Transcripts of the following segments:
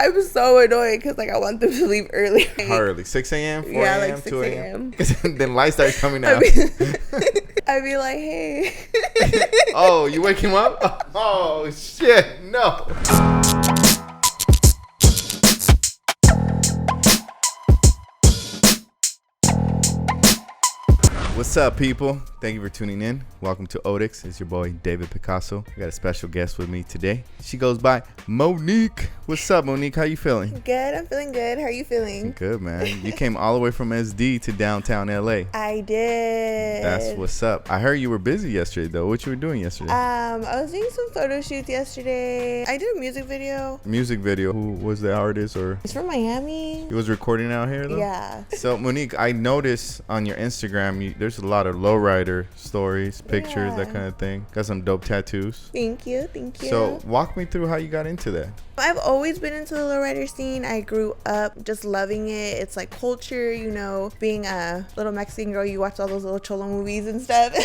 I'm so annoyed because like I want them to leave early. How early? 6 a.m., 4 Yeah, a.m., like 6 2 a.m.? a.m. Then light starts coming out. I'd be like, hey. Oh, you wake him up? Oh, shit, no. What's up, people? Thank you for tuning in. Welcome to Odix. It's your boy, David Picasso. I got a special guest with me today. She goes by Monique. What's up, Monique? How you feeling? Good. I'm feeling good. How are you feeling? Good, man. You came all the way from SD to downtown LA. I did. That's what's up. I heard you were busy yesterday, though. What you were doing yesterday? I was doing some photo shoots yesterday. I did a music video. Music video. Who was the artist? Or It's from Miami. he was recording out here, though? Yeah. So, Monique, I noticed on your Instagram, there's a lot of lowrider stories, pictures, that kind of thing. Got some dope tattoos. Thank you. So, walk me through how you got into that. I've always been into the lowrider scene. I grew up just loving it. It's like culture, you know, being a little Mexican girl, you watch all those little cholo movies and stuff.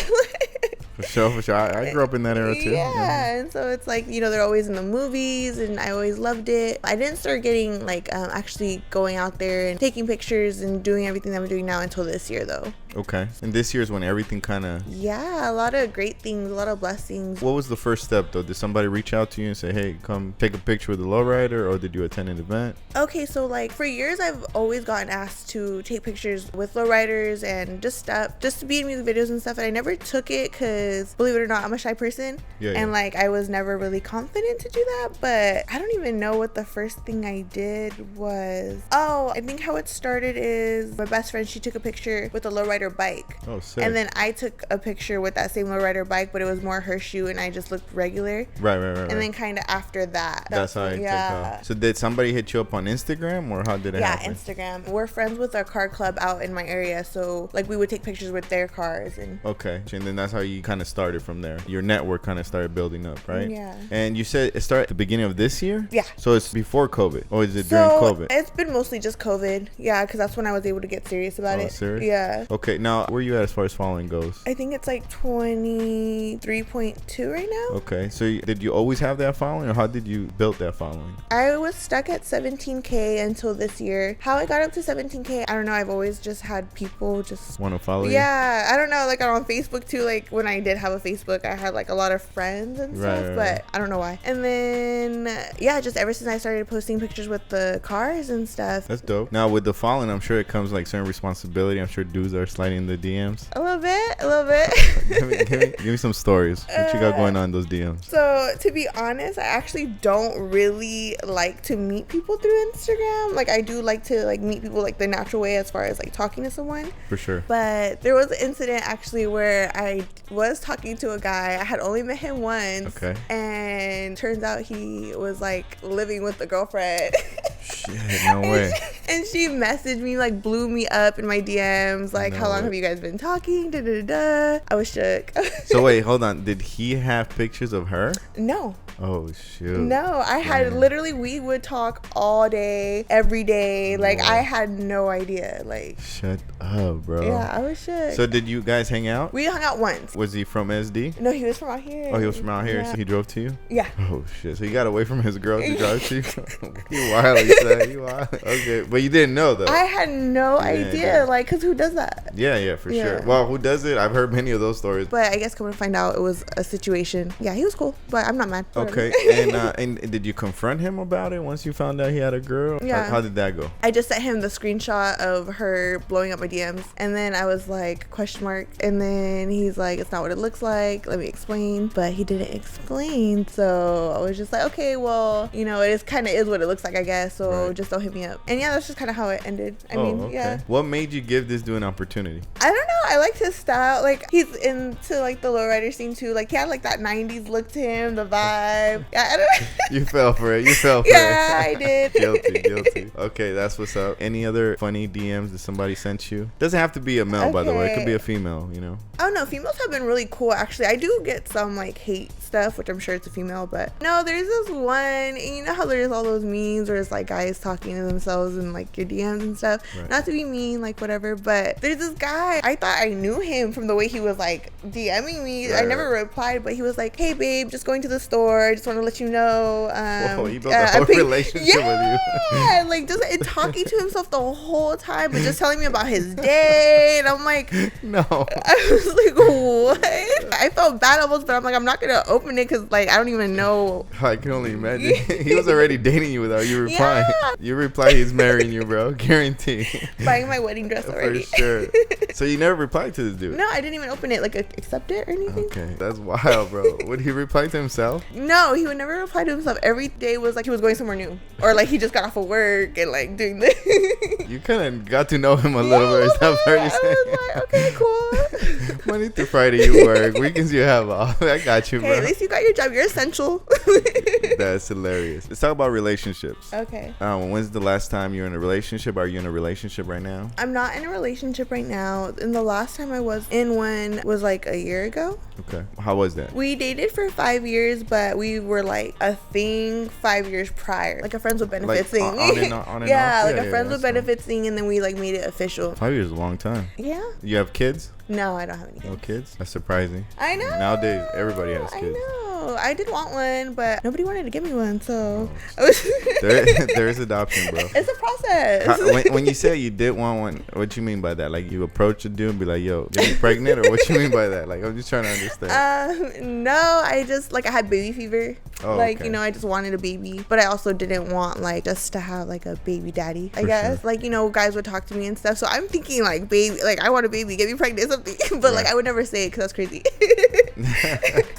For sure. I grew up in that era too. Yeah, and so it's like, you know, they're always in the movies and I always loved it. I didn't start getting like actually going out there and taking pictures and doing everything that I'm doing now until this year though. Okay. And this year's when everything kind of... Yeah, a lot of great things, a lot of blessings. What was the first step though? Did somebody reach out to you and say, hey, come take a picture with the lowrider, or did you attend an event? Okay, so like for years I've always gotten asked to take pictures with lowriders and just to be in music videos and stuff, and I never took it because, believe it or not, I'm a shy person. And like I was never really confident to do that. But I don't even know what the first thing I did was. Oh, I think how it started is my best friend, she took a picture with a lowrider bike. Oh, sick. And then I took a picture with that same lowrider bike, but it was more her shoe and I just looked regular. Right. And then kind of after that, that's how you took off. So did somebody hit you up on Instagram, or how did it happen? Yeah, Instagram. We're friends with a car club out in my area, so like we would take pictures with their cars. And okay, and then that's how you kind of started from there. Your network kind of started building up, right? Yeah. And you said it started at the beginning of this year? Yeah. So it's before COVID, or is it during COVID? It's been mostly just COVID. Yeah, because that's when I was able to get serious about it. Serious? Yeah. Okay, now where are you at as far as following goes? I think it's like 23.2 right now. Okay, so did you always have that following, or how did you build that following? I was stuck at 17K until this year. How I got up to 17K, I don't know. I've always just had people just want to follow you. Yeah, I don't know. Like on Facebook too. Like when I did have a Facebook, I had like a lot of friends and stuff, but I don't know why. And then yeah, just ever since I started posting pictures with the cars and stuff. That's dope. Now with the following, I'm sure it comes like certain responsibility. I'm sure dudes are sliding the DMs. A little bit. give me some stories. What you got going on in those DMs? So to be honest, I actually don't really like to meet people through Instagram. Like I do like to like meet people like the natural way as far as like talking to someone. For sure. But there was an incident actually where I was talking to a guy. I had only met him once. Okay. And turns out he was like living with a girlfriend. Shit, no way. And she messaged me, like blew me up in my DMs, like, how long have you guys been talking? Da, da, da, da. I was shook. So wait, hold on. Did he have pictures of her? No. Oh shoot. No, I had literally, we would talk all day, every day. Like I had no idea. Like shut up, bro. Yeah, I was shook. So did you guys hang out? We hung out once. Was he from SD? No, he was from out here. Oh, he was from out here, yeah. So he drove to you? Yeah. Oh shit. So he got away from his girl to drive to you? You wild, you said. You wild. Okay, but you didn't know though. I had no idea, like, cause who does that? Yeah, for sure. Well, who does it? I've heard many of those stories. But I guess come to find out, it was a situation. Yeah, he was cool, but I'm not mad. Okay, and did you confront him about it once you found out he had a girl? Yeah. How did that go? I just sent him the screenshot of her blowing up my DMs, and then I was like, question mark, and then he's like, it's not what it looks like. Let me explain. But he didn't explain, so I was just like, okay, well, you know, it is kind of is what it looks like, I guess. So just don't hit me up. And yeah, that's just kind of how it ended. I mean, yeah. What made you give this dude an opportunity? I don't know. I like his style. Like he's into like the lowrider scene too. Like he had like that 90s look to him, the vibe. Yeah, I don't know. You fell for it. Yeah, I did. Guilty. Okay, that's what's up. Any other funny DMs that somebody sent you? Doesn't have to be a male, by the way. It could be a female, you know? Oh, no. Females have been really cool, actually. I do get some, like, hate stuff, which I'm sure it's a female, but no, there's this one, and you know how there's all those memes where it's, like, guys talking to themselves and, like, your DMs and stuff? Right. Not to be mean, like, whatever, but there's this guy. I thought I knew him from the way he was, like, DMing me. Right, I never replied, but he was like, hey, babe, just going to the store. Just want to let you know. Whoa, he built a whole relationship with you. Yeah, like, just talking to himself the whole time, but just telling me about his day. And I'm like, no. I was like, what? I felt bad almost, but I'm like, I'm not going to open it because, like, I don't even know. I can only imagine. He was already dating you without you replying. Yeah. You reply, he's marrying you, bro. Guarantee. Buying my wedding dress already. For sure. So you never replied to this dude? No, I didn't even open it, like, accept it or anything. Okay, that's wild, bro. Would he reply to himself? No, he would never reply to himself. Every day was like he was going somewhere new, or like he just got off of work and like doing this. You kind of got to know him a little bit. Is that fair to say? I was like, okay, cool. Monday through Friday you work. Weekends you have off. I got you, bro. Hey, at least you got your job. You're essential. That's hilarious. Let's talk about relationships. Okay. When's the last time you were in a relationship? Are you in a relationship right now? I'm not in a relationship right now. And the last time I was in one was like a year ago. Okay. How was that? We dated for 5 years, but we were like a thing 5 years prior. Like a friends with benefits thing. On and off? Yeah, like a friends with benefits thing, and then we like made it official. 5 years is a long time. Yeah. You have kids? No, I don't have any kids. No kids? That's surprising. I know. Nowadays, everybody has kids. I know. I did want one, but nobody wanted to give me one, so. There's adoption, bro. It's a process. When you say you did want one, what you mean by that? Like you approach a dude and be like, yo, get me pregnant? Or what you mean by that? Like, I'm just trying to understand. No, I just, like, I had baby fever. Oh, like, okay. You know, I just wanted a baby. But I also didn't want, like, just to have, like, a baby daddy, I guess. Sure. Like, you know, guys would talk to me and stuff. So I'm thinking, like, baby, like, I want a baby, get me pregnant, something. But, like, I would never say it because that's crazy.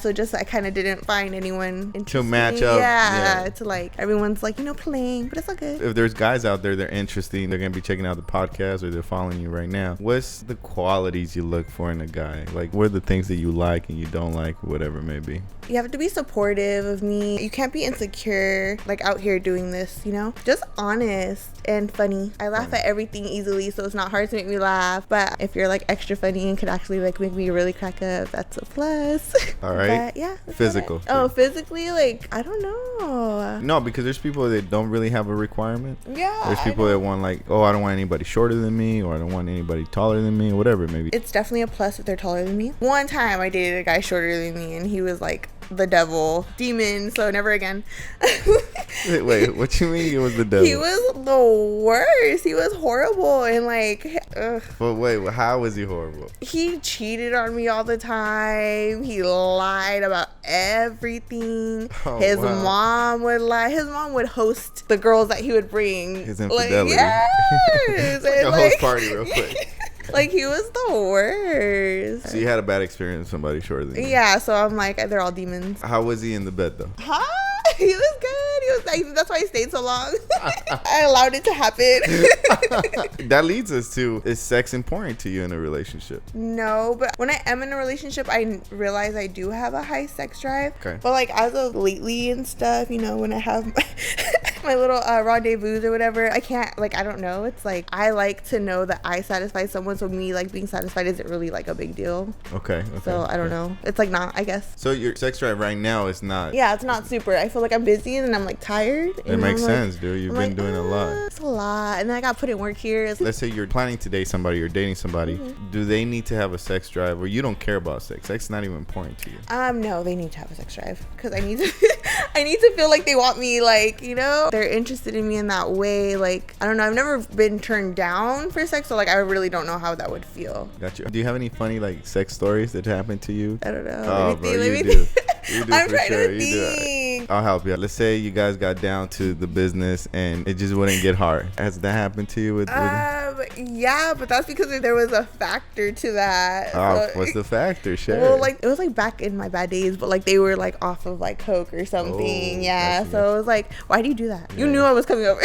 So just, I kind of didn't find anyone interesting. To match up. Yeah, to, like, everyone's, like, you know, playing. But it's all good. If there's guys out there, they're interesting, they're going to be checking out the podcast or they're following you right now. What's the qualities you look for in a guy? Like, what are the things that you like and you don't like, whatever it may be? You have to be supportive of me. You can't be insecure, like, out here doing this, you know? Just honest and funny. I laugh at everything easily, so it's not hard to make me laugh. But if you're, like, extra funny and could actually, like, make me really crack up, that's a plus. All right. But, yeah. Physical. Oh, physically? Like, I don't know. No, because there's people that don't really have a requirement. Yeah. There's people that want, like, oh, I don't want anybody shorter than me, or I don't want anybody taller than me, or whatever it may be. It's definitely a plus if they're taller than me. One time I dated a guy shorter than me, and he was, like, the devil, demon, so never again. Wait, what you mean he was the devil? He was the worst. He was horrible, and like, ugh. But wait, how was he horrible? He cheated on me all the time. He lied about everything. His mom would lie. His mom would host the girls that he would bring. His infidelity. Like, yes. It's like a host party real quick. Like, he was the worst. So you had a bad experience with somebody shorter than you? Yeah, so I'm like, they're all demons. How was he in the bed, though? Huh? He was good. He was like, that's why he stayed so long. I allowed it to happen. That leads us to, is sex important to you in a relationship? No, but when I am in a relationship, I realize I do have a high sex drive. Okay. But like as of lately and stuff, you know, when I have my little rendezvous or whatever, I can't, like, I don't know. It's like, I like to know that I satisfy someone. So me, like, being satisfied isn't really like a big deal. Okay. So I don't know. It's like not, I guess. So your sex drive right now is not. Yeah, it's not super. I feel like I'm busy and I'm like tired. It makes sense, dude. You've been doing a lot. It's a lot. And then I got put in work here. Let's say you're planning to date somebody, you're dating somebody. Mm-hmm. Do they need to have a sex drive, or you don't care about sex? Sex is not even important to you. No, they need to have a sex drive because I need to I need to feel like they want me, like, you know, they're interested in me in that way. Like, I don't know, I've never been turned down for sex, so like I really don't know how that would feel. Gotcha. Do you have any funny like sex stories that happened to you? I don't know. Oh, bro, you do. You do. I'm for trying sure. to think. I'll help you. Let's say you guys got down to the business and it just wouldn't get hard. Has that happened to you? Yeah, but that's because there was a factor to that. So, what's the factor? Share. Well, like, it was like back in my bad days, but like they were like off of like coke or something. Yeah, so it was like, why do you do that? You knew I was coming over.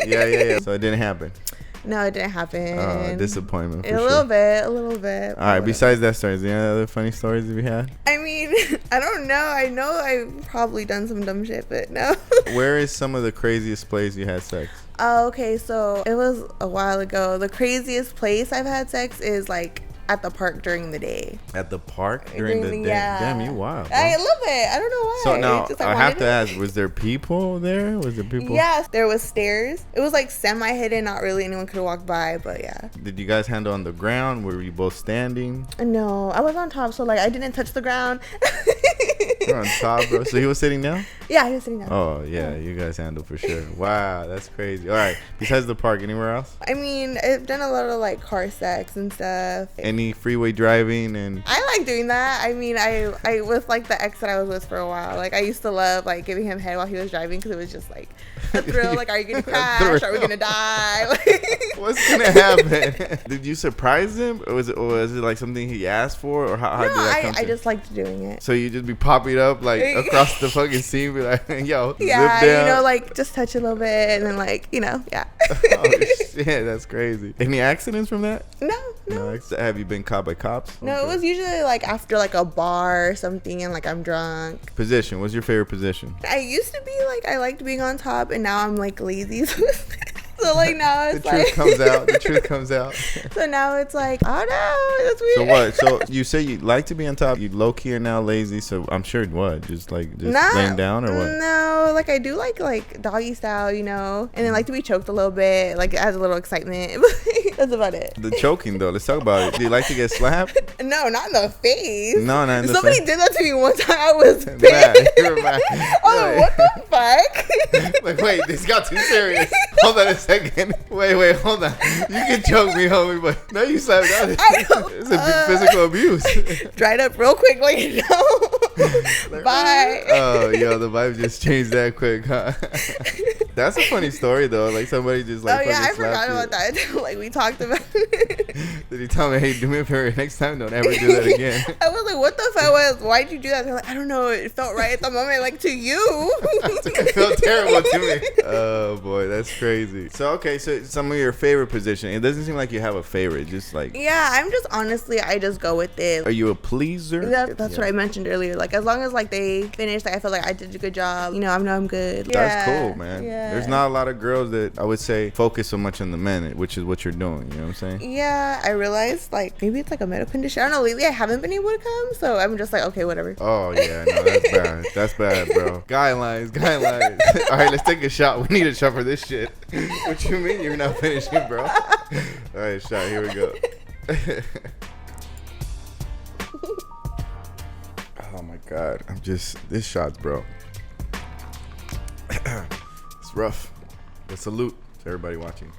Yeah. So it didn't happen. No, it didn't happen. Disappointment for a sure. A little bit. All right, besides that story, is there any other funny stories that we had? I mean, I don't know. I know I've probably done some dumb shit, but no. Where is some of the craziest place you had sex? Oh, okay, so it was a while ago. The craziest place I've had sex is like at the park during the day. At the park during the day? Yeah. Damn, you wild. Bro. I love it. I don't know why. So now I have to ask, was there people there? Was there people? Yes, there was stairs. It was like semi-hidden, not really anyone could walk by, but yeah. Did you guys handle on the ground? Were you both standing? No, I was on top, so like I didn't touch the ground. You're on top, bro. So he was sitting down? Yeah, he was sitting down. Oh, yeah, you guys handle for sure. Wow, that's crazy. All right, besides the park, anywhere else? I mean, I've done a lot of like car sex and stuff. Any freeway driving and... I like doing that. I mean, I with like the ex that I was with for a while, like I used to love like giving him head while he was driving because it was just like a thrill. Like, are you gonna crash? Are we gonna die? Like, what's gonna happen? Did you surprise him, or was it like something he asked for, or how did that come? I just liked doing it. So you just be popping up like across the fucking scene, be like, yo, yeah, zip down. you know, like just touch a little bit, and then like, you know, yeah. Oh shit, that's crazy. Any accidents from that? No. Have you been caught by cops? No, it was usually like after like a bar or something, and like I'm drunk. Position. What's your favorite position? I used to be like I liked being on top, and now I'm like lazy. So like now it's the truth comes out. The truth comes out. So now it's like, oh no, that's weird. So what? So you say you like to be on top. You low key are now lazy. So I'm sure what? Just laying down or what? No, like I do like doggy style, you know, and then like to be choked a little bit. Like it adds a little excitement. That's about it. The choking though. Let's talk about it. Do you like to get slapped? No, not in the face. No, not in the Somebody face. did that to me one time. I was pissed. You're mad. Oh, what the fuck? Like, wait, this got too serious. Hold on a second. Wait, hold on. You can choke me, homie, but no, you slapped out. It's a big physical abuse. Dried up real quickly. No. Bye. Oh, yo, the vibe just changed that quick, huh? That's a funny story though. Like somebody just like. Oh yeah, I forgot about that. Like we talked about it. Did he tell me, hey, do me a favor next time? Don't ever do that again. I was like, what the fuck? Why'd you do that? They're like, I don't know. It felt right at the moment, like to you. It felt terrible to me. Oh boy, that's crazy. So okay, so some of your favorite position. It doesn't seem like you have a favorite. Just like. Yeah, I'm just honestly, I just go with it. Are you a pleaser? That's what I mentioned earlier. Like as long as like they finish, like I feel like I did a good job. You know, I know I'm good. That's cool, man. Yeah. There's not a lot of girls that I would say focus so much on the men, which is what you're doing. You know what I'm saying? Yeah, I realized like maybe it's like a medical condition. I don't know. Lately, I haven't been able to come, so I'm just like, okay, whatever. Oh yeah, no, that's bad. That's bad, bro. Guidelines. All right, let's take a shot. We need a shot for this shit. What you mean you're not finishing, bro? All right, shot. Here we go. Oh my god, this shot's bro. It's rough. But salute to everybody watching.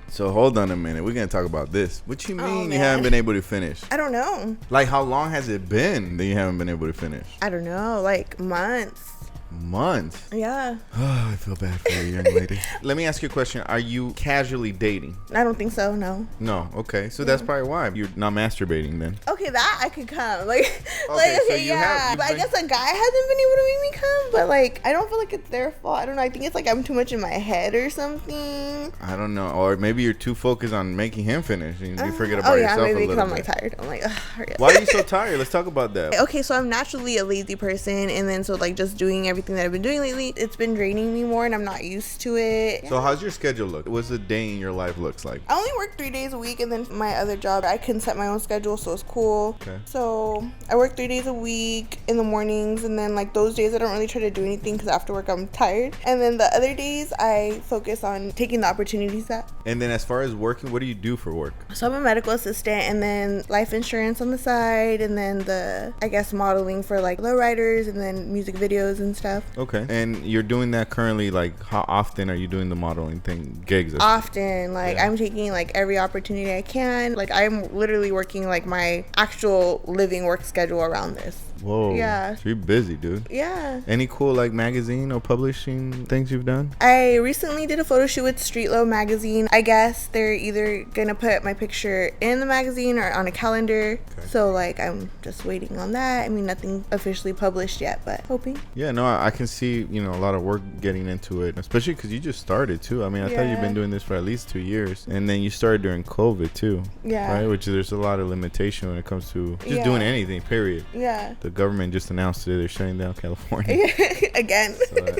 So hold on a minute. We're gonna talk about this. What you mean you haven't been able to finish? I don't know. Like how long has it been that you haven't been able to finish? I don't know. Like months. Months? Yeah. Oh, I feel bad for you, young lady. Let me ask you a question. Are you casually dating? I don't think so. No. No. Okay. So that's probably why you're not masturbating then. Okay, that I could come. Like, Okay, so yeah. But I guess a guy hasn't been able to make me come. But like, I don't feel like it's their fault. I don't know. I think it's like I'm too much in my head or something. I don't know. Or maybe you're too focused on making him finish and you forget about yourself a little bit. Maybe because I'm like tired. I'm like, hurry up. Why are you so tired? Let's talk about that. Okay, so I'm naturally a lazy person, and then so like just doing everything that I've been doing lately, it's been draining me more, and I'm not used to it. So how's your schedule look? What's the day in your life looks like? I only work 3 days a week, and then my other job, I can set my own schedule, so it's cool. Okay. So I work 3 days a week in the mornings, and then like those days I don't really try to do anything because after work I'm tired. And then the other days I focus on taking the opportunities that. And then as far as working, what do you do for work? So I'm a medical assistant, and then life insurance on the side, and then I guess modeling for like lowriders, and then music videos and stuff. Okay. And you're doing that currently, like how often are you doing the modeling thing, gigs? Often, like I'm taking like every opportunity I can. Like I'm literally working like my actual living work schedule around this. Whoa. Yeah. So you're busy, dude. Yeah. Any cool like magazine or publishing things you've done? I recently did a photo shoot with Street Low magazine. I guess they're either gonna put my picture in the magazine or on a calendar. Okay. So like I'm just waiting on that. I mean, nothing officially published yet, but hoping. Yeah, no, I can see, you know, a lot of work getting into it, especially because you just started too. I mean, I thought you've been doing this for at least 2 years, and then you started during COVID too. Yeah. Right, which there's a lot of limitation when it comes to just doing anything. Period. Yeah. The government just announced today they're shutting down California again.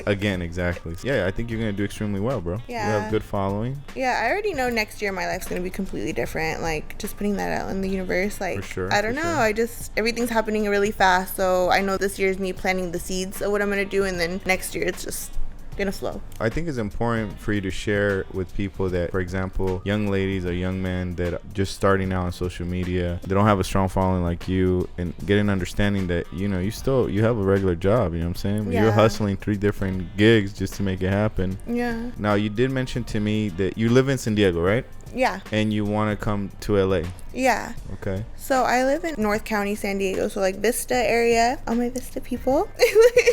Again, exactly. Yeah, I think you're gonna do extremely well, bro. Yeah. You have good following. Yeah, I already know next year my life's gonna be completely different. Like just putting that out in the universe. Like for sure, I don't know. I just everything's happening really fast. So I know this year's me planting the seeds of what I'm gonna do, and then next year it's just gonna flow. I think it's important for you to share with people that, for example, young ladies or young men that are just starting out on social media, they don't have a strong following like you, and get an understanding that, you know, you have a regular job, you know what I'm saying? Yeah. You're hustling 3 different gigs just to make it happen. Yeah. Now, you did mention to me that you live in San Diego, right? Yeah. And you want to come to LA? Yeah. Okay. So I live in North County, San Diego. So like Vista area. All my Vista people.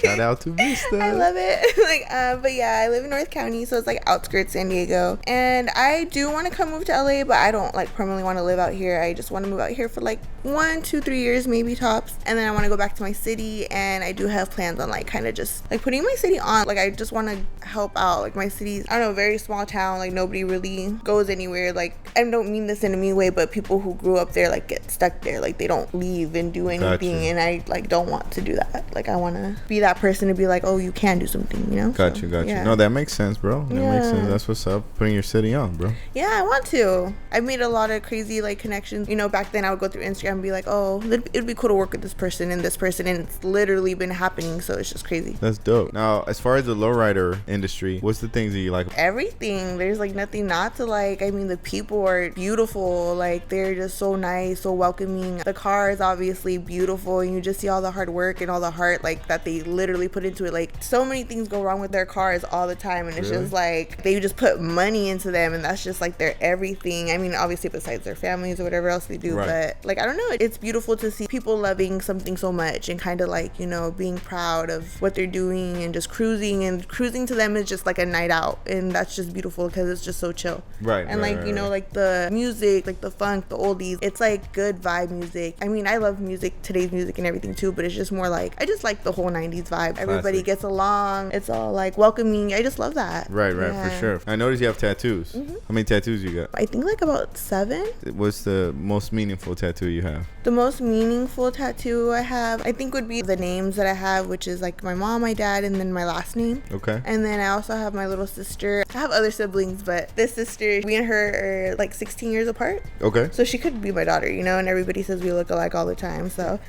Shout out to Vista. I love it. But yeah, I live in North County, so it's like outskirts San Diego. And I do want to come move to LA, but I don't like permanently want to live out here. I just want to move out here for like 1, 2, 3 years, maybe tops. And then I want to go back to my city. And I do have plans on like kind of just like putting my city on. Like I just want to help out. Like my city's, I don't know, very small town. Like nobody really goes anywhere. Like I don't mean this in a mean way, but people who grew up there like get stuck there. Like they don't leave and do anything. Gotcha. And I like don't want to do that. Like I want to be that person to be like, oh, you can do something, you know? Gotcha. Yeah. No, that makes sense, bro. That makes sense. That's what's up. Putting your city on, bro. Yeah, I want to. I've made a lot of crazy like connections. You know, back then I would go through Instagram and be like, oh, it'd be cool to work with this person, and it's literally been happening. So it's just crazy. That's dope. Now, as far as the lowrider industry, what's the things that you like? Everything. There's like nothing not to like. I mean, the people are beautiful. Like they're just so nice, so welcoming. The car is obviously beautiful, and you just see all the hard work and all the heart like that they literally put into it. Like so many things go wrong with their cars all the time, and it's just like they just put money into them, and that's just like their everything. I mean, obviously besides their families or whatever else they do, but like I don't know, it's beautiful to see people loving something so much and kind of like, you know, being proud of what they're doing and just cruising, and cruising to them is just like a night out, and that's just beautiful because it's just so chill. And like you know, like the music, like the funk, the oldies, it's like good vibe music. I mean, I love music, today's music and everything too, but it's just more like I just like the whole 90s vibe. Everybody gets along, it's all like welcoming. I just love that. Right, for sure. I noticed you have tattoos. How many tattoos you got? I think like about 7. What's the most meaningful tattoo you have? The most meaningful tattoo I have, I think, would be the names that I have, which is like my mom, my dad, and then my last name. Okay. And then I also have my little sister. I have other siblings, but this sister, me and her are like 16 years apart. Okay. So she could be my daughter, you know, and everybody says we look alike all the time, so.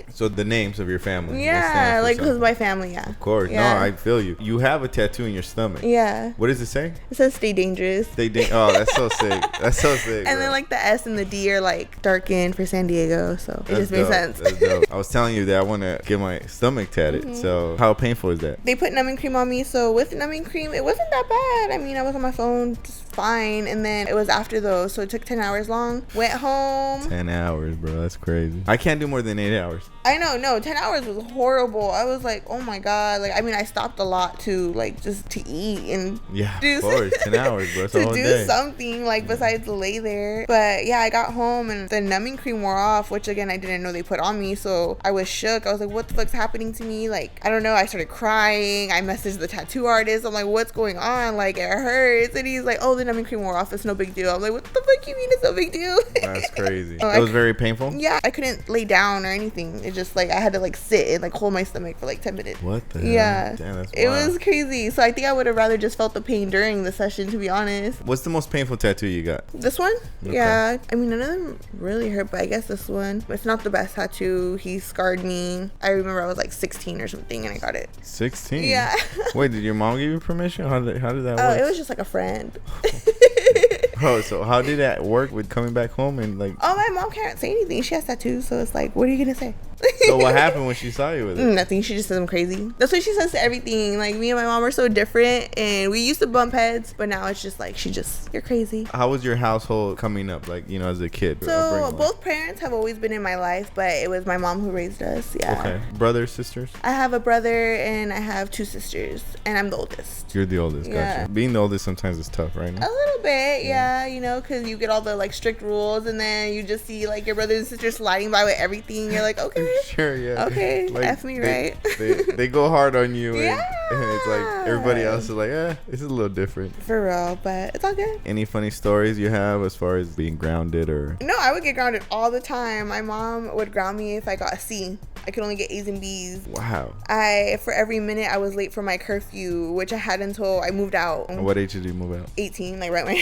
So the names of your family. Yeah, like because my family, yeah. Of course. Yeah. No, I feel you. You have a tattoo in your stomach. Yeah. What does it say? It says stay dangerous. Oh, that's so sick. That's so sick. And then like the S and the D are like darkened for San Diego, so it just makes sense. That's dope. I was telling you that I want to get my stomach tatted. So how painful is that? They put numbing cream on me, so with numbing cream, it wasn't that bad. I mean, I was on my phone just fine, and then it was after those, so it took 10 hours long. Went home. 10 hours, bro. That's crazy. I can't do more than 8 hours. I know, no, 10 hours was horrible. I was like, oh my god. Like, I mean, I stopped a lot to like just to eat and of course, 10 hours, bro. To do something like besides lay there. But yeah, I got home and the numbing cream wore off, which again I didn't know they put on me, so I was shook. I was like, what the fuck's happening to me? Like, I don't know. I started crying. I messaged the tattoo artist. I'm like, what's going on? Like, it hurts. And he's like, oh, the numbing cream wore off. It's no big deal. I'm like, what the fuck you mean it's no big deal? That's crazy. It was very painful. Yeah, I couldn't lay down or anything. It just like I had to like sit and like hold my stomach for like 10 minutes. What the hell? Yeah. Damn, that's it wild. was crazy. So I think I would have rather just felt the pain during the session, to be honest. What's the most painful tattoo you got? This one? Okay. Yeah. I mean, none of them really hurt, but I guess this one. It's not the best tattoo. He scarred me. I remember I was like 16 or something and I got it. 16? Yeah. Wait, did your mom give you permission? How did that work? Oh, it was just like a friend. Bro, so how did that work with coming back home and like? Oh, my mom can't say anything. She has tattoos, so it's like, what are you gonna say? So what happened when she saw you with it? Nothing. She just says I'm crazy. That's what she says to everything. Like, me and my mom are so different, and we used to bump heads, but now it's just like, you're crazy. How was your household coming up, like, you know, as a kid? So both parents have always been in my life, but it was my mom who raised us. Yeah. Okay. Brothers, sisters? I have a brother and I have 2 sisters, and I'm the oldest. You're the oldest. Yeah. Gotcha. Being the oldest sometimes is tough, right? A little bit, yeah. You know, because you get all the like strict rules, and then you just see like your brothers and sisters sliding by with everything. You're like, okay, sure, yeah. Okay, like, F me right. they go hard on you, yeah. And it's like everybody else is like, this is a little different. For real, but it's all good. Any funny stories you have as far as being grounded or? No, I would get grounded all the time. My mom would ground me if I got a C. I could only get A's and B's. Wow. For every minute I was late for my curfew, which I had until I moved out. What age did you move out? 18, like right when.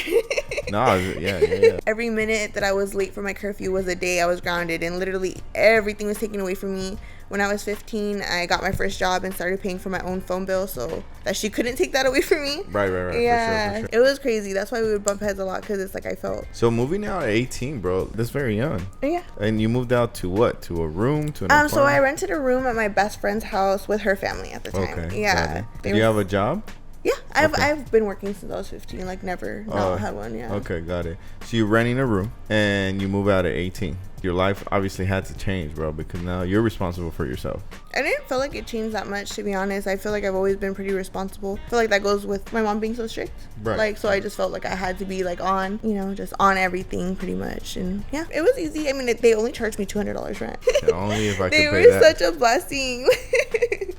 No, yeah. Every minute that I was late for my curfew was a day I was grounded, and literally everything was taken away from me. When I was 15, I got my first job and started paying for my own phone bill so that she couldn't take that away from me. Right. Yeah, for sure. It was crazy. That's why we would bump heads a lot, because it's like I felt. So moving out at 18, bro, that's very young. Yeah. And you moved out to what? To a room? To an apartment? So I rented a room at my best friend's house with her family at the time. Okay. Yeah. Did you have a job? Yeah, I've been working since I was 15, like never not had one. Yeah. Okay, got it. So you're renting a room and you move out at 18. Your life obviously had to change, bro, because now you're responsible for yourself. I didn't feel like it changed that much, to be honest. I feel like I've always been pretty responsible. I feel like that goes with my mom being so strict. Right. Like, so I just felt like I had to be like on, you know, just on everything pretty much. And yeah, it was easy. I mean, they only charged me $200 rent. Yeah, only if I could pay that. They were such a blessing.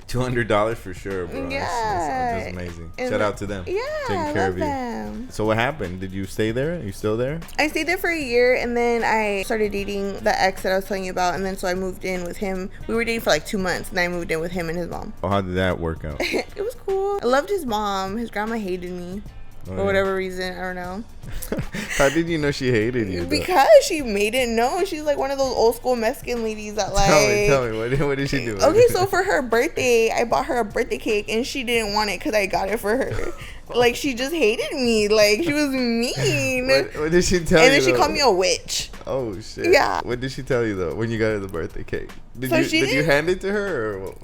$200 for sure, bro. Yeah. That's amazing. And shout out to them. Yeah, taking care of you. Them. So what happened? Did you stay there? Are you still there? I stayed there for a year, and then I started dating the ex that I was telling you about, and then so I moved in with him. We were dating for like 2 months, and then I moved in with him and his mom. Oh, how did that work out? It was cool. I loved his mom. His grandma hated me. For whatever reason, I don't know. How did you know she hated you? Because she made it known. She's like one of those old school Mexican ladies that like. Tell me, what did she do? Okay, so for her birthday, I bought her a birthday cake, and she didn't want it because I got it for her. Like, she just hated me. Like, she was mean. What did she tell you? And then she called me a witch. Oh shit. Yeah. What did she tell you though when you got her the birthday cake? Did you hand it to her or what?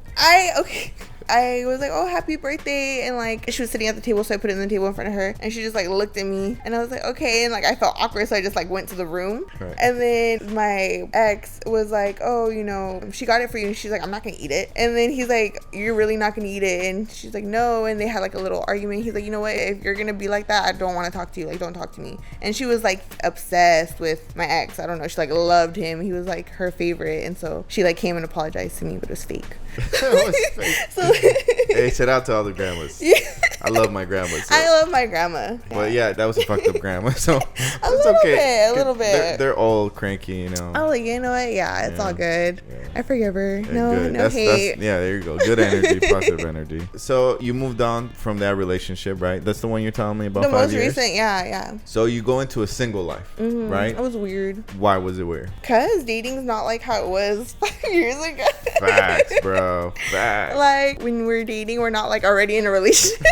I was like, oh, happy birthday. And like, she was sitting at the table, so I put it in the table in front of her. And she just like looked at me. And I was like, okay. And like, I felt awkward, so I just like went to the room. Right. And then my ex was like, oh, you know, she got it for you. And she's like, I'm not going to eat it. And then he's like, you're really not going to eat it? And she's like, no. And they had like a little argument. He's like, you know what? If you're going to be like that, I don't want to talk to you. Like, don't talk to me. And she was like obsessed with my ex. I don't know. She like loved him. He was like her favorite. And so she like came and apologized to me, but it was fake. It was fake. So, hey, shout out to all the grandmas. Yeah. I love my grandma. So. I love my grandma. Well, yeah, that was a fucked up grandma. So it's okay. A little bit. They're all cranky, you know. Oh, like, you know what? Yeah, it's all good. Yeah. I forgive her. Yeah, no hate. Yeah, there you go. Good energy, positive energy. So you moved on from that relationship, right? That's the one you're telling me about. The 5 most years? recent, yeah. So you go into a single life, right? It was weird. Why was it weird? Because dating's not like how it was 5 years ago. Facts, bro. Facts. Like, when we're dating, we're not like already in a relationship.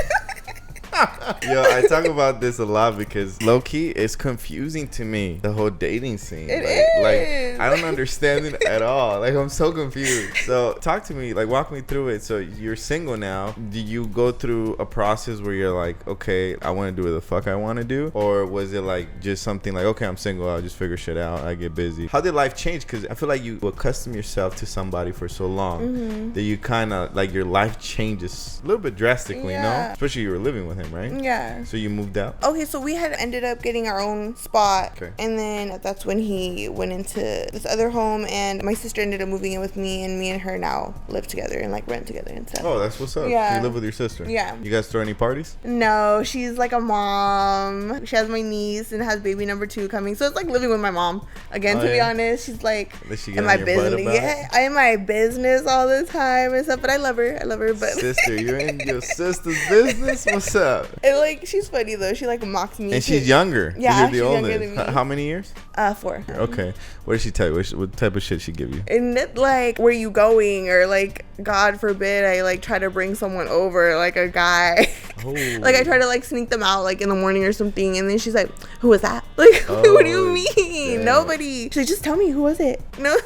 Yo, I talk about this a lot because low-key it's confusing to me, the whole dating scene. It is. Like I don't understand it at all. Like, I'm so confused. So talk to me, like walk me through it. So you're single now. Do you go through a process where you're like, okay, I want to do what the fuck I want to do? Or was it like just something like, okay, I'm single, I'll just figure shit out, I get busy? How did life change? Because I feel like you accustom yourself to somebody for so long that you kind of like your life changes a little bit drastically, you know? Especially you were living with him, right? Yeah. So you moved out? Okay, so we had ended up getting our own spot. Okay. And then that's when he went into this other home, and my sister ended up moving in with me, and me and her now live together and like rent together and stuff. Oh, that's what's up. Yeah. You live with your sister? Yeah. You guys throw any parties? No, she's like a mom. She has my niece and has baby number 2 coming. So it's like living with my mom. Again, to be honest, she's like in my business. Yeah, I'm in my business all the time and stuff, but I love her. But sister, you're in your sister's business? What's up? up. And like, she's funny though. She like mocks me. And she's younger. Yeah, you're the she's oldest. younger than me. How many years? 4. Okay. What did she tell you? What type of shit she give you? And it, like, where you going? Or like, God forbid, I like try to bring someone over, like a guy. Oh. Like I try to like sneak them out like in the morning or something, and then she's like, "Who was that?" Like, what do you mean? Damn. Nobody. She's like, "Just tell me, who was it?" No.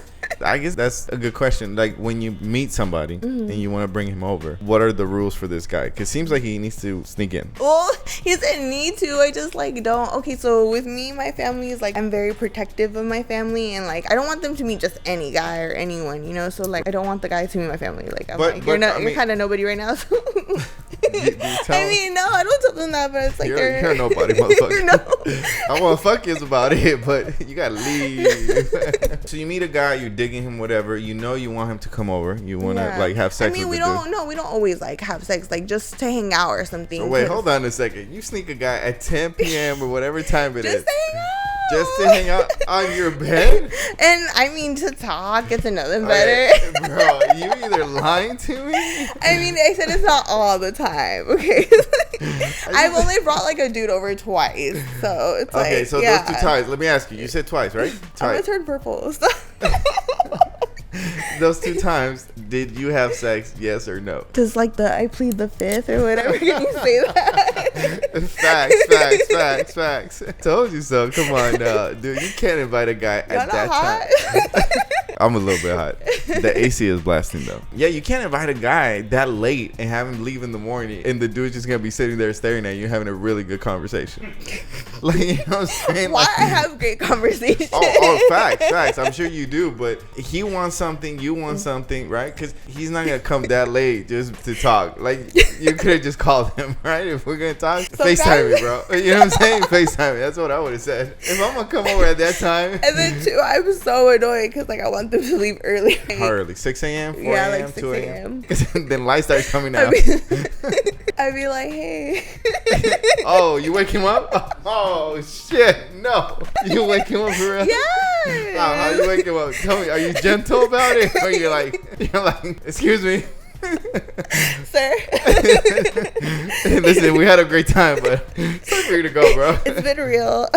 I guess that's a good question. Like when you meet somebody and you want to bring him over, what are the rules for this guy? Because it seems like he needs to sneak in. Well, he doesn't need to. I just like don't. Okay, so with me, my family is like, I'm very protective of my family, and like I don't want them to meet just any guy or anyone, you know. So like I don't want the guy to meet my family. Like I'm like, you're kind of nobody right now. So. I mean, no, I don't tell them that, but it's like you're nobody, motherfucker. No. I want to fuck you about it, but you gotta leave. So you meet a guy, you're digging him, whatever. You know you want him to come over. You want to like have sex. I mean, we don't always like have sex, like just to hang out or something. So wait, hold on a second. You sneak a guy at 10 p.m. or whatever time it is. Just to hang out. Just to hang out on your bed? And I mean, to talk, get to know them better. Bro, you either lying to me? I mean, I said it's not all the time, okay? I've only brought like a dude over twice, so it's like, okay, so those 2 times, let me ask you. You said twice, right? I'm gonna turn purple. So. Those 2 times, did you have sex? Yes or no? Just like I plead the 5th or whatever. Can you say that? Facts. Told you so. Come on now, dude. You can't invite a guy at that time. I'm a little bit hot. The AC is blasting though. Yeah, you can't invite a guy that late and have him leave in the morning, and the dude's just gonna be sitting there staring at you, having a really good conversation. Like, you know what I'm saying? Why like, I have great conversation. Oh, facts. I'm sure you do, but he wants something, you want something, right? Because he's not gonna come that late just to talk. Like, you could have just called him, right? If we're gonna talk, FaceTime me, bro. You know what I'm saying? FaceTime me. That's what I would have said. If I'm gonna come over at that time. And then too, I was so annoyed because like I want them to leave early. How early? 6 a.m., 4 yeah, a.m., like 2 a.m. Because then light starts coming out. I'd be like, hey. Oh, you wake him up? Oh shit, no. You wake him up for real? Yeah. How you wake him up? Tell me, are you gentle about it? Or you're like, excuse me? Sir. Listen, we had a great time, but it's time for you to go, bro. It's been real.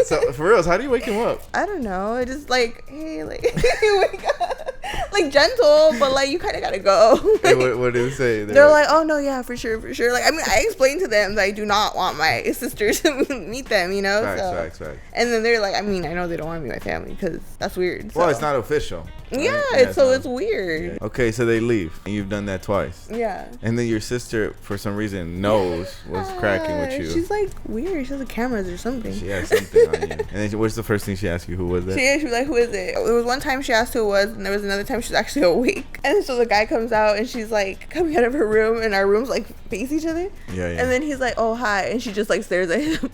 So for real, how do you wake him up? I don't know. I just like, hey, like, wake up. Like gentle, but like you kind of gotta go. Hey, what did they say? They're like, oh no, yeah, for sure. Like, I mean, I explained to them that I do not want my sisters to meet them, you know. Facts. And then they're like, I mean, I know they don't want to meet my family because that's weird. So. Well, it's not official. Right? Yeah, it's weird. Okay, so they leave, and you've done that twice. Yeah. And then your sister, for some reason, was cracking with you. She's like weird. She has the cameras or something. She has something on you. And then what's the first thing she asked you? Who was it? She was like, who is it? There was one time she asked who it was, and there was another time she was actually awake. And so the guy comes out, and she's like coming out of her room, and our rooms like face each other. Yeah. And then he's like, oh, hi. And she just like stares at him.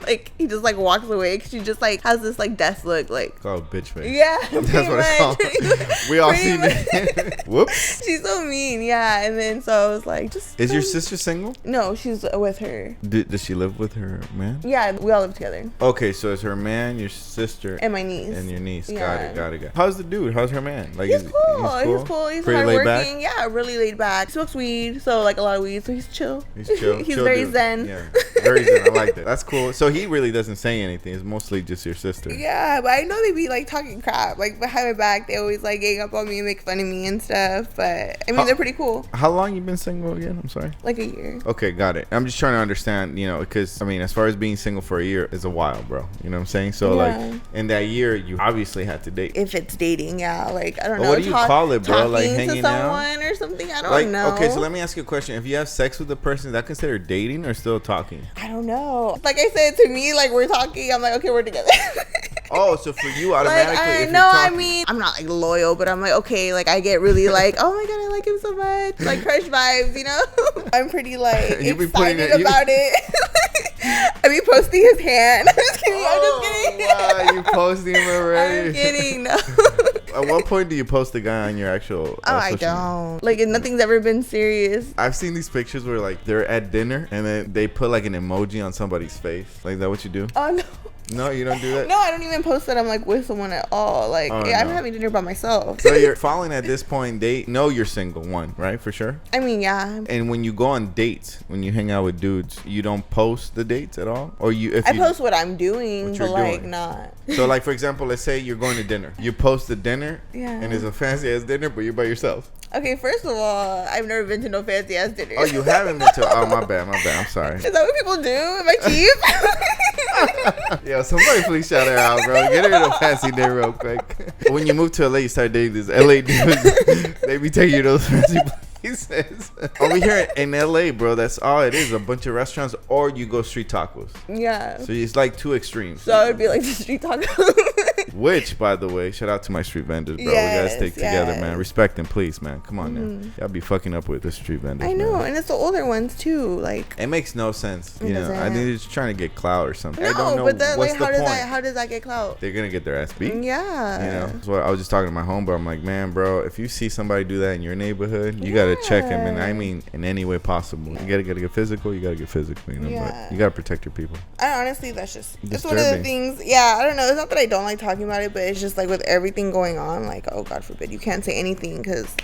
Like, he just like walks away. 'Cause she just like has this like death look. Like, it's called bitch face. Yeah. That's what it's called. We all seen it. Whoops. She's so mean. Yeah. And then so I was like, just. Is your sister single? No, she's with her. Does she live with her man? Yeah, we all live together. Okay, so it's her man, your sister, and my niece. And your niece. Yeah. Got it. How's the dude? How's her man? Like, he's cool. He's pretty laid back? Yeah, really laid back. He smokes weed, so like a lot of weed. So he's chill. He's chill. He's chill very dude. zen. Yeah, very zen. I like that. That's cool. So he really doesn't say anything. It's mostly just your sister. Yeah, but I know they be like talking crap. Like behind my back, they always like gang up on me and make fun of me and stuff. But I mean, they're pretty cool. How long you been single again? I'm sorry. Like a year. Okay, got it. I'm just trying to understand, you know, because I mean, as far as being single for a year is a while, bro. You know what I'm saying? So like in that year, you obviously had to date. If it's dating, yeah. Like I don't know. What do you call it, bro? Like hanging out? Someone or something. I don't know. Okay, so let me ask you a question. If you have sex with the person, is that considered dating or still talking? I don't know. Like I said, to me, like we're talking. I'm like, okay, we're together. Oh, so for you automatically, like, I mean, I'm not like loyal, but I'm like, okay, like I get really like, oh my god, I like him so much, like crush vibes, you know. I'm pretty like excited about it. I be posting his hand. I'm just kidding. Wow, you posting him already? I'm kidding. No. At what point do you post the guy on your actual? I don't. Like, nothing's ever been serious. I've seen these pictures where like they're at dinner and then they put like an emoji on somebody's face. Like, is that what you do? Oh no. No, you don't do that? No, I don't even post that I'm like with someone at all. Like, I'm having dinner by myself. So you're following at this point, they know you're single, one, right? For sure? I mean, yeah. And when you go on dates, when you hang out with dudes, you don't post the dates at all? Or I post what I'm doing, but like not. So like, for example, let's say you're going to dinner. You post the dinner, and it's a fancy ass dinner, but you're by yourself. Okay, first of all, I've never been to no fancy ass dinner. Oh, you haven't been to? Oh, my bad. I'm sorry. Is that what people do? Am I cheap? Yo, somebody please shout her out, bro. Get her to a fancy dinner real quick. When you move to LA, you start dating these LA dudes. They be taking you to those fancy places. Over here in LA, bro, that's all it is. A bunch of restaurants, or you go street tacos. Yeah. So it's like two extremes. So it would be like the street tacos. Which, by the way, shout out to my street vendors, bro. Yes, we gotta stick together, man. Respect them, please, man. Come on now. Y'all be fucking up with the street vendors. I know, man. and it's the older ones too. Like, it makes no sense. You know, I think they're just trying to get clout or something. No, I don't know but that, what's like, the point. How does that get clout? They're gonna get their ass beat. Yeah. You know, so I was just talking to my homeboy. I'm like, man, bro, if you see somebody do that in your neighborhood, you gotta check him, and I mean in any way possible. You gotta get physical. You gotta get physical. You know, but you gotta protect your people. I honestly, that's just it's one of the things. Yeah, I don't know. It's not that I don't like talking about it, but it's just like with everything going on, like, oh God forbid, you can't say anything because,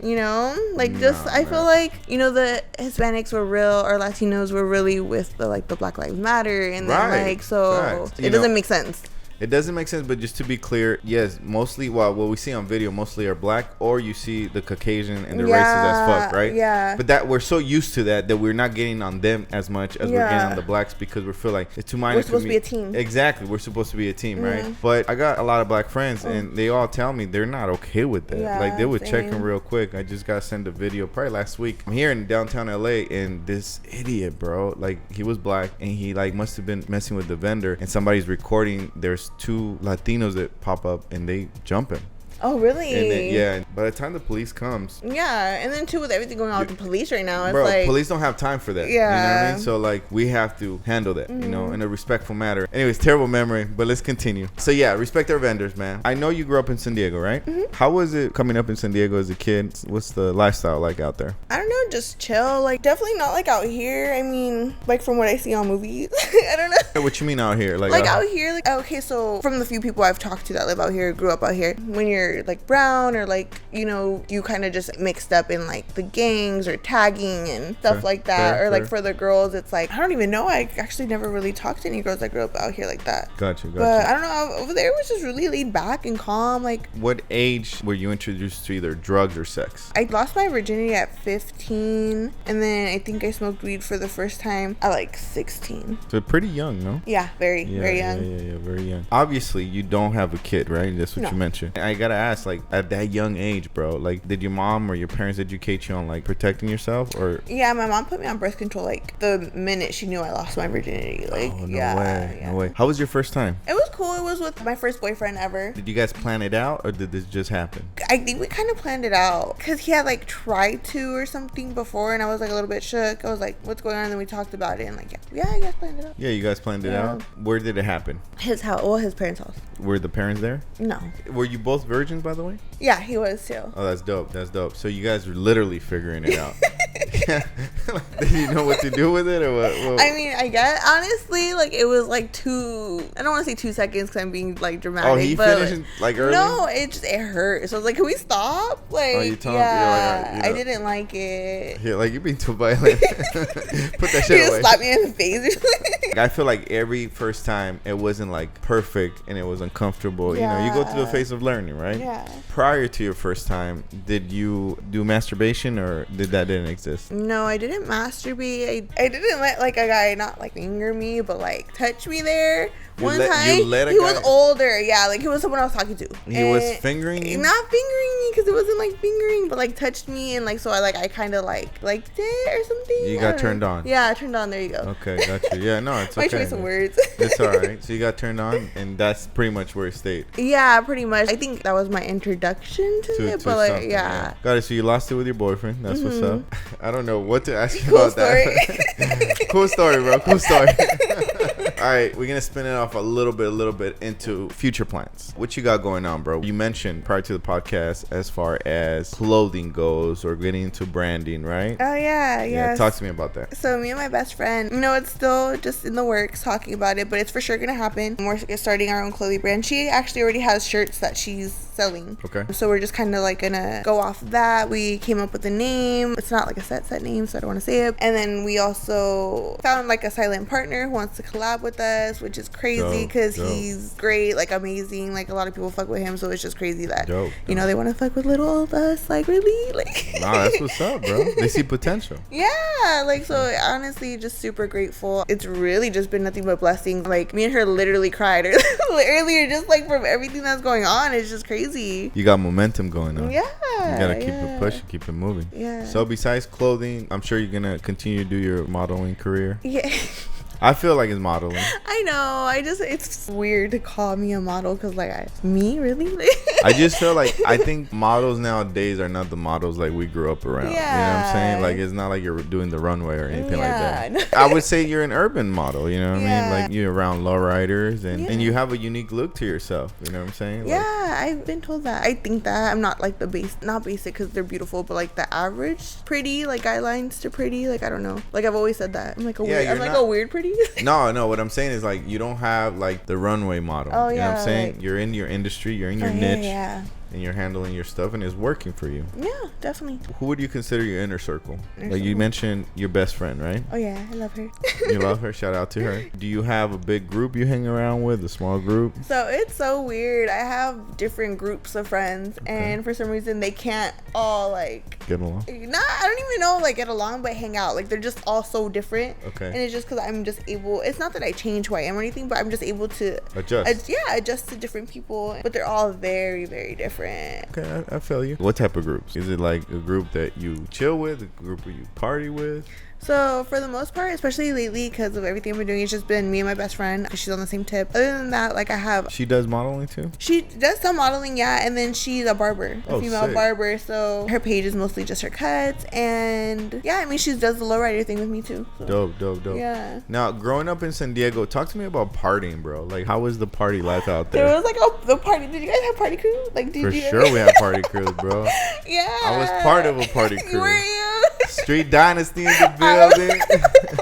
you know, like, I feel like, you know, the Hispanics were real, or Latinos were really with the like the Black Lives Matter, and then like so it doesn't make sense. It doesn't make sense, but just to be clear, yes, mostly what we see on video mostly are black, or you see the Caucasian and the racist as fuck, right? Yeah. But that we're so used to that we're not getting on them as much as we're getting on the blacks, because we feel like it's too minor. We're supposed to be a team. Exactly, we're supposed to be a team, right? But I got a lot of black friends, and they all tell me they're not okay with that. Yeah, like they would check them real quick. I just got sent a video probably last week. I'm here in downtown LA, and this idiot, bro, like he was black, and he like must have been messing with the vendor, and somebody's recording. There's two Latinos that pop up and they jump him. Oh, really? And then, by the time the police comes. Yeah, and then too with everything going on with the police right now, it's bro, like police don't have time for that. Yeah. You know what I mean? So like we have to handle that, you know, in a respectful manner. Anyways, terrible memory, but let's continue. So yeah, respect our vendors, man. I know you grew up in San Diego, right? How was it coming up in San Diego as a kid? What's the lifestyle like out there? I don't know, just chill. Like definitely not like out here. I mean, like from what I see on movies. I don't know. What you mean out here? Like out here, like okay, so from the few people I've talked to that live out here, grew up out here, when you're like brown, or like, you know, you kind of just mixed up in like the gangs or tagging and stuff like that, or like for the girls it's like, I don't even know, I actually never really talked to any girls that grew up out here like that. Gotcha. But I don't know, over there it was just really laid back and calm. Like, what age were you introduced to either drugs or sex? I lost my virginity at 15, and then I think I smoked weed for the first time at like 16. So pretty young, no? Yeah, very young. Yeah, very young. Obviously you don't have a kid, right? That's what you mentioned. I gotta ask, like at that young age, bro, like did your mom or your parents educate you on like protecting yourself? Or yeah, my mom put me on birth control like the minute she knew I lost my virginity. Like, oh, no way. How was your first time? It was cool. It was with my first boyfriend ever. Did you guys plan it out, or did this just happen? I think we kind of planned it out because he had like tried to or something before, and I was like a little bit shook. I was like, what's going on? And then we talked about it, and like, yeah, you guys planned it out. Yeah, you guys planned it out. Where did it happen? His house. Well, his parents' house. Were the parents there? No. Were you both virgins, by the way? Yeah, he was too. Oh, that's dope. So you guys were literally figuring it out. Did you know what to do with it, or what? I mean, I guess honestly, like it was like I don't want to say 2 seconds because I'm being like dramatic. Oh, he finished like early? No, it hurt. So I was like, can we stop? Like, you told him, like, I didn't like it. Yeah, like you're being too violent. Put that shit away. He just slapped me in the face. I feel like every first time it wasn't like perfect and it was uncomfortable. Yeah. You know, you go through the phase of learning, right? Yeah. Prior to your first time, did you do masturbation, or didn't exist? No, I didn't masturbate. I didn't let like a guy not like finger me, but like touch me there. One time he was older. Yeah, like he was someone I was talking to. He was fingering you? Not fingering me because it wasn't like fingering, but like touched me, and like so I kind of liked it or something. You got turned on. Yeah, I turned on. There you go. Okay, gotcha. Yeah, no, it's okay. My choice of words. It's all right. So you got turned on, and that's pretty much where it stayed. Yeah, pretty much. I think that was my introduction to it, but like, yeah. Got it. So you lost it with your boyfriend. That's what's up. I don't know what to ask you about that. Cool story, bro. Cool story. right, we're gonna spin it off a little bit into future plans. What you got going on, bro? You mentioned prior to the podcast as far as clothing goes or getting into branding, right? Oh yeah. Talk to me about that. So me and my best friend, it's still just in the works talking about it, but it's for sure gonna happen. We're starting our own clothing brand. She actually already has shirts that she's selling. Okay. So we're just kind of like gonna go off of that. We came up with a name. It's not like a set name, so I don't want to say it. And then we also found like a silent partner who wants to collab with us, which is crazy because he's great, like amazing. Like a lot of people fuck with him, so it's just crazy that they want to fuck with little old us. Like really, like. Nah, that's what's up, bro. They see potential. Yeah, like so. Honestly, just super grateful. It's really just been nothing but blessings. Like me and her literally cried earlier, just like from everything that's going on. It's just crazy. You got momentum going on. Yeah. You gotta keep it pushing, keep it moving. Yeah. So besides clothing, I'm sure you're gonna continue to do your modeling career. Yeah. I feel like it's modeling. I know. It's weird to call me a model because, like, me? Really? I just feel like I think models nowadays are not the models like we grew up around. Yeah. You know what I'm saying? Like, it's not like you're doing the runway or anything like that. I would say you're an urban model, you know what I mean? Like, you're around lowriders and you have a unique look to yourself. You know what I'm saying? Yeah, I've been told that. I think that. I'm not like not basic because they're beautiful, but like the average pretty, like guidelines to pretty. Like, I don't know. Like, I've always said that. I'm like a weird pretty. No, what I'm saying is like you don't have like the runway model. Oh, you know what I'm saying? like, you're in your industry, you're in your niche. Yeah. And you're handling your stuff and it's working for you. Yeah, definitely. Who would you consider your inner circle? Like you mentioned your best friend, right? Oh yeah, I love her. You love her? Shout out to her. Do you have a big group you hang around with, a small group? So it's so weird. I have different groups of friends and for some reason they can't all like get along. I don't even know like get along, but hang out. Like they're just all so different. Okay. And it's just because I'm just able, it's not that I change who I am or anything, but I'm just able to adjust. Adjust to different people, but they're all very, very different. Okay, I feel you. What type of groups? Is it like a group that you chill with, a group that you party with? So for the most part, especially lately because of everything I've been doing, it's just been me and my best friend because she's on the same tip. Other than that, like She does modeling too? She does some modeling, yeah, and then she's a barber, a female sick. barber. So her page is mostly just her cuts, and yeah, I mean she does the lowrider thing with me too. So. Dope. Yeah. Now, growing up in San Diego, talk to me about partying, bro. Like, how was the party life out there? There was like the party. Did you guys have party crew? Like, For sure, we had party crews, bro. Yeah. I was part of a party crew. Were you? Street Dynasty in the building.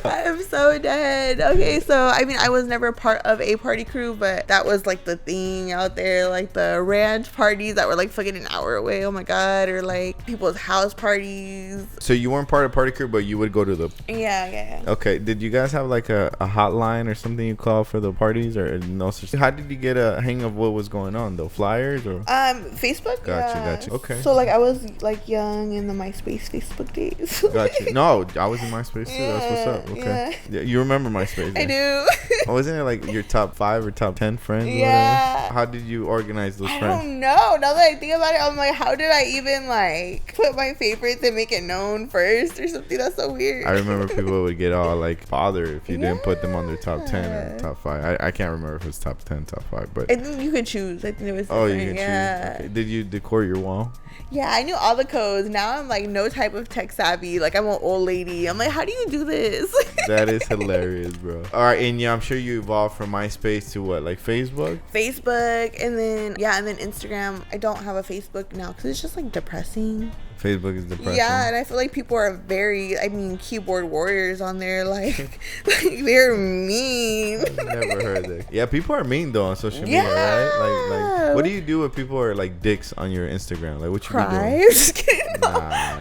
I'm so dead. Okay, so I mean I was never part of a party crew, but that was like the thing out there, like the ranch parties that were like fucking an hour away, oh my god, or like people's house parties. So you weren't part of party crew, but you would go to the Yeah. Okay, did you guys have like a hotline or something you call for the parties or no? How did you get a hang of what was going on though? Flyers or Facebook? Gotcha. Okay. So like I was like young in the MySpace Facebook days. Gotcha. No, I was in MySpace too. That's what's up. Okay. Yeah, you remember MySpace? I do. Oh, isn't it like your top 5 or top 10 friends? Yeah. How did you organize those friends? I don't know. Now that I think about it, I'm like, how did I even like put my favorites and make it known first or something? That's so weird. I remember people would get all like bothered if you didn't put them on their top 10 or top 5. I can't remember if it's top 10, top 5, but I think you could choose. I think it was different. you can choose. Okay. Did you decor your wall? Yeah, I knew all the codes. Now I'm like no type of tech savvy. Like I'm an old lady. I'm like, how do you do this? That is hilarious, bro. All right, and yeah, I'm sure you evolved from MySpace to what, like Facebook? Facebook, and then Instagram. I don't have a Facebook now because it's just like depressing. Facebook is depressing. Yeah, and I feel like people are very, keyboard warriors on there. Like they're mean. I've never heard that. Yeah, people are mean though on social media, right? Like, what do you do if people are like dicks on your Instagram? Like, what you be doing? Just kidding.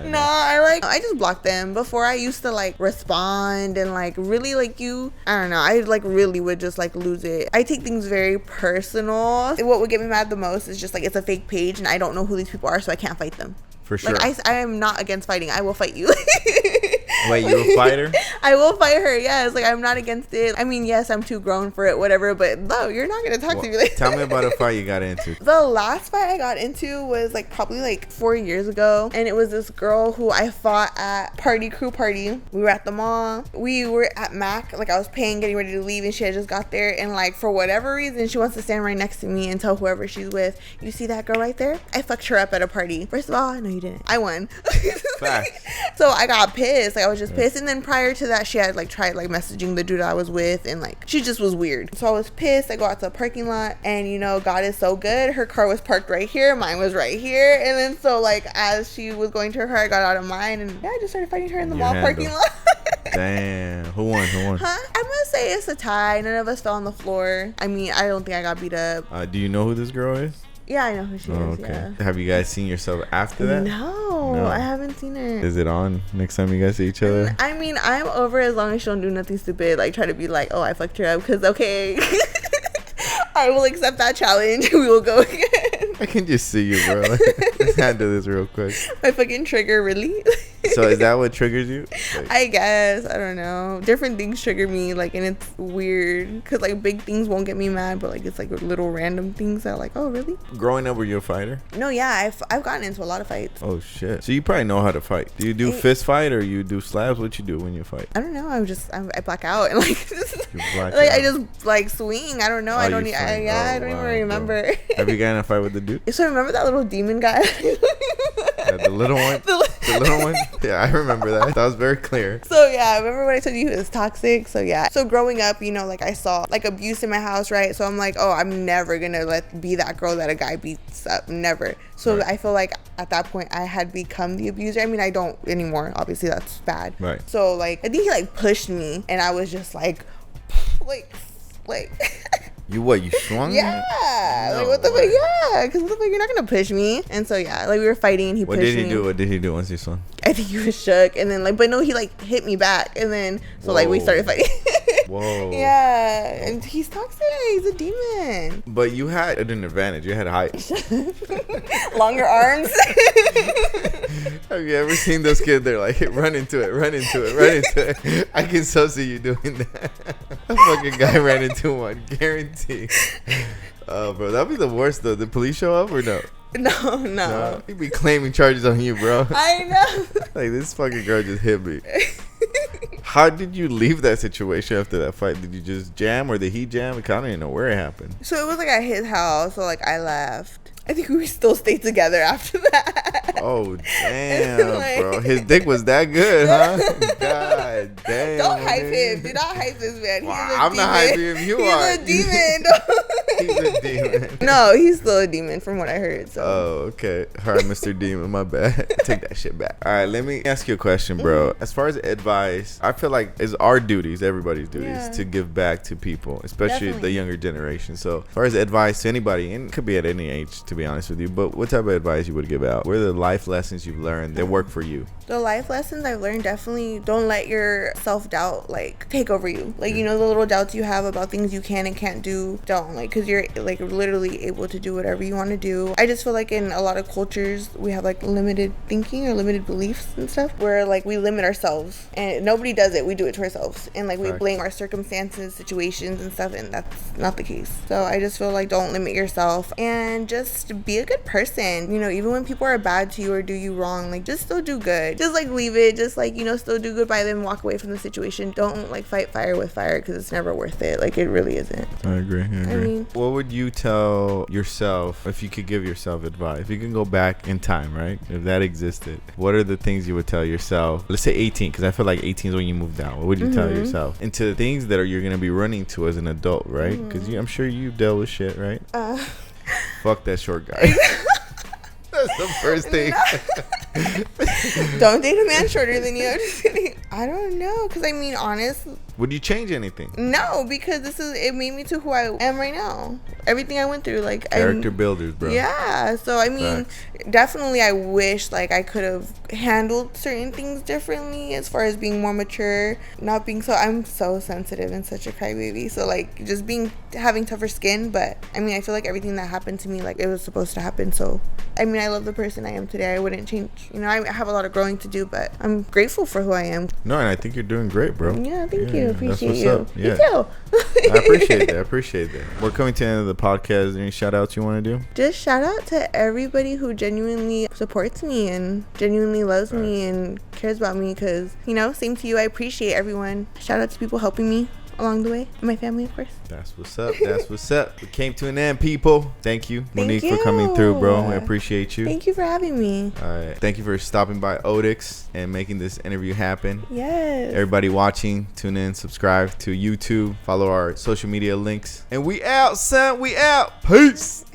No, I just block them. Before I used to like respond and like really like you. I don't know. I like really would just like lose it. I take things very personal. What would get me mad the most is just like it's a fake page and I don't know who these people are, so I can't fight them. For sure. Like I am not against fighting. I will fight you. Wait, you're a fighter? I will fight her. Yes, like I'm not against it. I mean, yes, I'm too grown for it, whatever. But no, you're not gonna talk to me like. Tell me about a fight you got into. The last fight I got into was like probably like 4 years ago, and it was this girl who I fought at crew party. We were at the mall. We were at Mac. Like I was paying, getting ready to leave, and she had just got there. And like for whatever reason, she wants to stand right next to me and tell whoever she's with, "You see that girl right there? I fucked her up at a party." First of all, no, you didn't. I won. Facts. So I got pissed. Like I was just pissed. And then prior to that, she had like tried like messaging the dude I was with, and like she just was weird. So I was pissed. I go out to the parking lot, and you know, God is so good. Her car was parked right here, mine was right here, and then so like as she was going to her, I got out of mine, and I just started fighting her in the mall parking lot. Damn. Who won? Huh? I'm gonna say it's a tie. None of us fell on the floor. I mean, I don't think I got beat up. Do you know who this girl is? Yeah, I know who she is. Okay. Yeah. Have you guys seen yourself after that? No, I haven't seen her. Is it on next time you guys see each other? I mean, I'm over as long as she don't do nothing stupid. Like, try to be like, oh, I fucked her up. Because, okay, I will accept that challenge. We will go again. I can just see you, bro. Let's handle this real quick. My fucking trigger, really? So is that what triggers you? Like, I guess. I don't know. Different things trigger me, like, and it's weird because like big things won't get me mad, but like it's like little random things that are like, oh, really? Growing up, were you a fighter? No, yeah, I've gotten into a lot of fights. Oh shit! So you probably know how to fight. Do you do fist fight or you do slabs? What you do when you fight? I don't know. I black out and like like out. I just like swing. I don't know. I don't even remember. Bro. Have you gotten in a fight with the dude? So remember that little demon guy? The little one. The little one. Yeah, I remember that. That was very clear. So yeah, I remember when I told you he was toxic. So yeah. So growing up, you know, like I saw like abuse in my house, right? So I'm like, oh, I'm never gonna be that girl that a guy beats up. Never. So right. I feel like at that point I had become the abuser. I mean, I don't anymore. Obviously, that's bad. Right. So like, I think he like pushed me, and I was just like. You what? You swung? Yeah. No, like what the fuck? Yeah. Because what the fuck? You're not gonna push me. And so yeah, like we were fighting, and he pushed me. What did he do once he swung? I think he was shook, and then like, but no, he like hit me back, and then so like we started fighting. Whoa. Yeah, and he's toxic. He's a demon. But you had an advantage. You had height. Longer arms. Have you ever seen those kids? They're like, run into it, run into it, run into it. I can so see you doing that. A fucking guy ran into one, guarantee. Oh, bro, that'd be the worst though. The police show up or no? No. He'd be claiming charges on you, bro. I know. Like, this fucking girl just hit me. How did you leave that situation after that fight? Did you just jam or did he jam? I don't even know where it happened. So it was like at his house. So like I left. I think we still stayed together after that. Oh, damn, like, bro. His dick was that good, huh? God damn. Don't hype him. Do not hype this man. Wow, I'm not hyping him. You are. He's a demon. He's a demon. No, he's still a demon from what I heard. So. Oh, okay. All right, Mr. Demon, my bad. Take that shit back. All right, let me ask you a question, bro. As far as advice, I feel like it's our duties, everybody's duties, to give back to people, especially the younger generation. So as far as advice to anybody, and it could be at any age, to be honest with you, but what type of advice you would give out? What are the life lessons you've learned that work for you? The life lessons I've learned, definitely don't let your self-doubt like take over you. Like, you know, the little doubts you have about things you can and can't do, don't, like, because you're like literally able to do whatever you want to do. I just feel like in a lot of cultures we have like limited thinking or limited beliefs and stuff where like we limit ourselves, and nobody does it. We do it to ourselves, and like we blame our circumstances, situations and stuff, and that's not the case. So I just feel like don't limit yourself and just be a good person. You know, even when people are bad to you or do you wrong, like just still do good. Just like leave it, just like, you know, still do good by them, walk away from the situation. Don't like fight fire with fire, because it's never worth it. Like, it really isn't. I agree. I mean, what would you tell yourself if you could give yourself advice? If you can go back in time, right? If that existed, what are the things you would tell yourself? Let's say 18, because I feel like 18 is when you move down. What would you tell yourself? Into the things that you're going to be running to as an adult, right? Because I'm sure you've dealt with shit, right? Fuck that short guy. That's the first thing. Don't date a man shorter than you. I'm just kidding. I don't know, because I mean, honest. Would you change anything? No, because it made me to who I am right now. Everything I went through, like character builders, bro. Yeah. So I mean, definitely, I wish like I could have handled certain things differently as far as being more mature, not being so. I'm so sensitive and such a crybaby. So like just having tougher skin. But I mean, I feel like everything that happened to me, like it was supposed to happen. So I mean, I love the person I am today. I wouldn't change. You know, I have a lot of growing to do, but I'm grateful for who I am. No, and I think you're doing great, bro. Yeah, thank you. Appreciate that's you. What's up. Yeah. Me too. I appreciate that. We're coming to the end of the podcast. Any shout outs you want to do? Just shout out to everybody who genuinely supports me and genuinely loves me and cares about me, because, you know, same to you. I appreciate everyone. Shout out to people helping me along the way. And my family, of course. That's what's up. That's what's up. We came to an end, people. Thank you, Monique, you. for coming through, bro. I appreciate you. Thank you for having me. All right. Thank you for stopping by Odix and making this interview happen. Yes. Everybody watching, tune in, subscribe to YouTube, follow our social media links. And we out, son. We out. Peace.